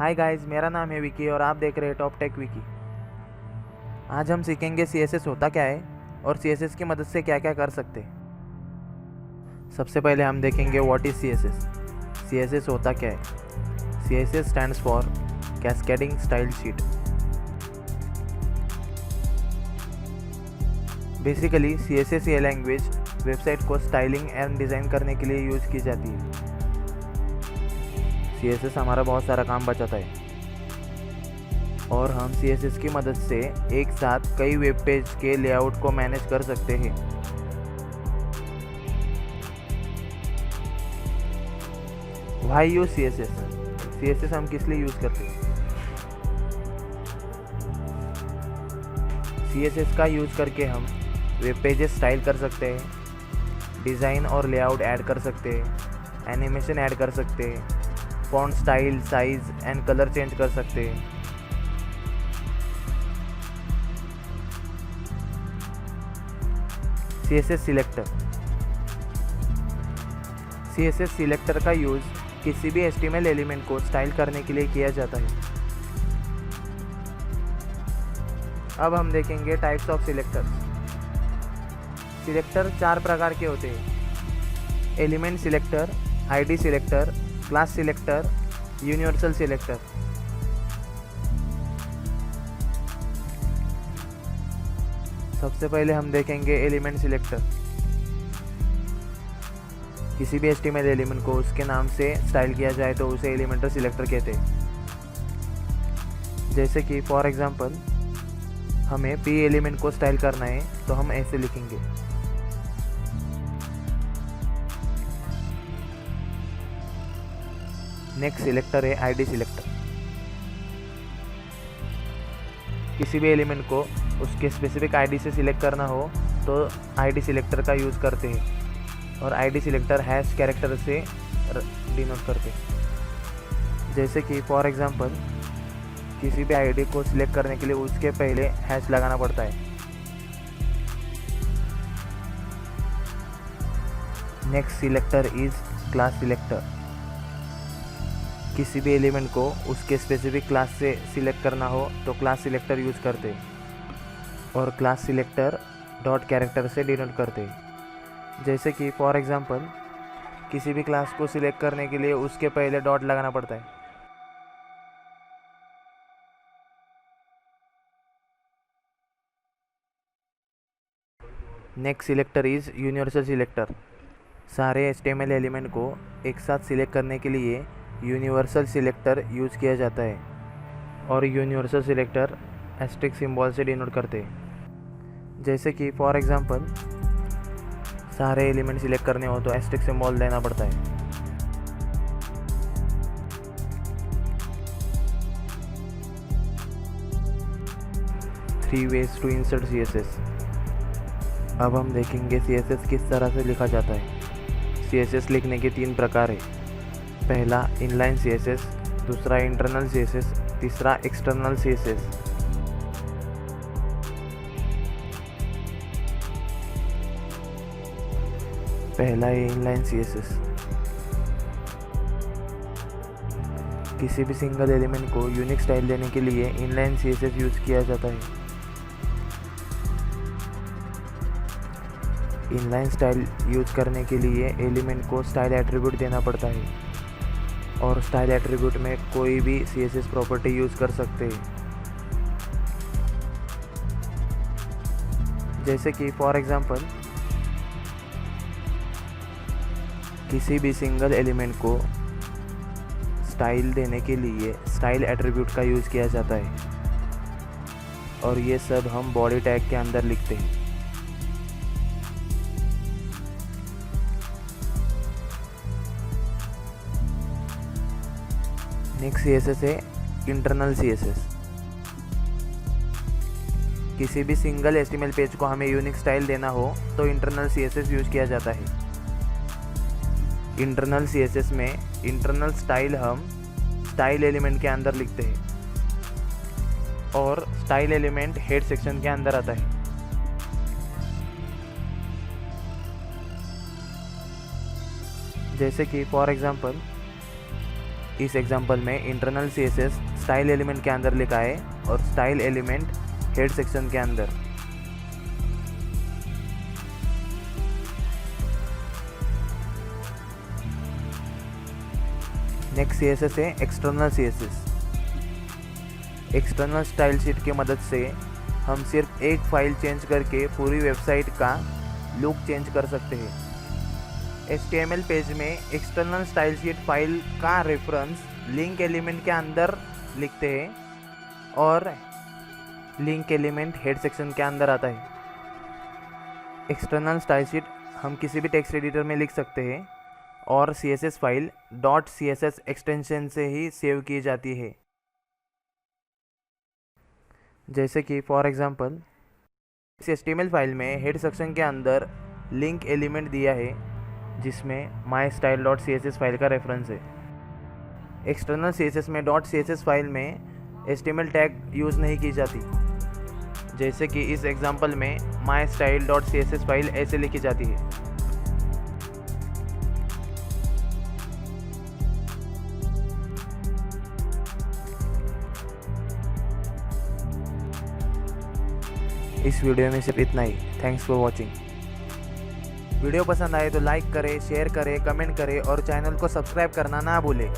Hi guys, मेरा नाम है विकी और आप देख रहे हैं टॉप टेक विकी। आज हम सीखेंगे सीएसएस होता क्या है और सीएसएस की मदद से क्या क्या कर सकते हैं। सबसे पहले हम देखेंगे व्हाट इज़ सीएसएस। सीएसएस होता क्या है। CSS stands for cascading style sheet. Basically CSS ये लैंग्वेज वेबसाइट को स्टाइलिंग एंड डिज़ाइन करने के लिए यूज़ की जाती है। सीएसएस हमारा बहुत सारा काम बचाता है और हम सीएसएस की मदद से एक साथ कई वेब पेज के लेआउट को मैनेज कर सकते हैं। Why use CSS. सीएसएस हम किस लिए यूज़ करते हैं। सीएसएस का यूज़ करके हम वेब पेजेस स्टाइल कर सकते हैं, डिज़ाइन और लेआउट ऐड कर सकते हैं, एनिमेशन ऐड कर सकते हैं, font style, size and colour change कर सकते हैं। CSS selector. सीएसएस सिलेक्टर का यूज़ किसी भी एचटीएमएल एलिमेंट को स्टाइल करने के लिए किया जाता है। अब हम देखेंगे टाइप्स ऑफ सिलेक्टर्स। सिलेक्टर 4 प्रकार के होते हैं: element selector, ID selector, class selector, universal selector. सबसे पहले हम देखेंगे एलिमेंट सिलेक्टर। किसी भी एचटीएमएल एलिमेंट को उसके नाम से स्टाइल किया जाए तो उसे एलिमेंट सिलेक्टर कहते हैं। जैसे कि फॉर एग्जांपल हमें पी एलिमेंट को स्टाइल करना है तो हम ऐसे लिखेंगे। नेक्स्ट सिलेक्टर है आईडी सिलेक्टर। किसी भी एलिमेंट को उसके स्पेसिफिक आईडी से सिलेक्ट करना हो तो आईडी सिलेक्टर का यूज़ करते हैं और आईडी सिलेक्टर हैश कैरेक्टर से डिनोट करते हैं। जैसे कि फॉर एग्जांपल किसी भी आईडी को सिलेक्ट करने के लिए उसके पहले हैश लगाना पड़ता है। Next selector is class selector. किसी भी एलिमेंट को उसके स्पेसिफिक क्लास से सिलेक्ट करना हो तो क्लास सिलेक्टर यूज़ करते हैं और क्लास सिलेक्टर डॉट कैरेक्टर से डिनोट करते हैं। जैसे कि फॉर एग्जांपल किसी भी क्लास को सिलेक्ट करने के लिए उसके पहले डॉट लगाना पड़ता है। Next selector is universal selector. सारे एचटीएमएल एलिमेंट को एक साथ सिलेक्ट करने के लिए यूनिवर्सल सिलेक्टर यूज़ किया जाता है और यूनिवर्सल सिलेक्टर एस्टेरिस्क सिंबल से डिनोट करते हैं। जैसे कि फॉर एग्जांपल सारे एलिमेंट सिलेक्ट करने हो तो एस्टेरिस्क सिंबल देना पड़ता है। Three ways to insert CSS. अब हम देखेंगे सीएसएस किस तरह से लिखा जाता है। सीएसएस लिखने के 3 प्रकार है। पहला इनलाइन सीएसएस, दूसरा इंटरनल सीएसएस, तीसरा एक्सटर्नल सीएसएस। पहला है इनलाइन सीएसएस। किसी भी सिंगल एलिमेंट को यूनिक स्टाइल देने के लिए इनलाइन सीएसएस यूज किया जाता है। इनलाइन स्टाइल यूज करने के लिए एलिमेंट को स्टाइल एट्रीब्यूट देना पड़ता है और स्टाइल एट्रीब्यूट में कोई भी सीएसएस प्रॉपर्टी यूज़ कर सकते हैं। जैसे कि फॉर एग्जांपल किसी भी सिंगल एलिमेंट को स्टाइल देने के लिए स्टाइल एट्रीब्यूट का यूज़ किया जाता है और ये सब हम बॉडी टैग के अंदर लिखते हैं। नेक्स्ट सीएसएस है इंटरनल सीएसएस। किसी भी सिंगल एचटीएमएल पेज को हमें यूनिक स्टाइल देना हो तो इंटरनल सीएसएस यूज किया जाता है। इंटरनल सीएसएस में इंटरनल स्टाइल हम स्टाइल एलिमेंट के अंदर लिखते हैं और स्टाइल एलिमेंट हेड सेक्शन के अंदर आता है। जैसे कि फॉर एग्जांपल इस एग्जांपल में इंटरनल CSS स्टाइल एलिमेंट के अंदर लिखा है और स्टाइल एलिमेंट हेड सेक्शन के अंदर। नेक्स्ट CSS है external CSS। External style sheet की मदद से हम सिर्फ एक फाइल चेंज करके पूरी वेबसाइट का लुक चेंज कर सकते हैं। HTML पेज में एक्सटर्नल स्टाइल शीट फाइल का रेफरेंस लिंक एलिमेंट के अंदर लिखते हैं और लिंक एलिमेंट हेड सेक्शन के अंदर आता है। एक्सटर्नल स्टाइल शीट हम किसी भी टेक्स्ट एडिटर में लिख सकते हैं और CSS फाइल .css एक्सटेंशन से ही सेव की जाती है। जैसे कि फॉर एग्जांपल इस HTML फाइल में हेड सेक्शन के अंदर लिंक एलिमेंट दिया है जिसमें mystyle.css फाइल का रेफरेंस है। एक्सटर्नल CSS में .css फाइल में HTML टैग यूज़ नहीं की जाती, जैसे कि इस एग्जांपल में mystyle.css फाइल ऐसे लिखी जाती है। इस वीडियो में सिर्फ इतना ही। Thanks for watching. वीडियो पसंद आए तो लाइक करें, शेयर करें, कमेंट करें और चैनल को सब्सक्राइब करना ना भूलें।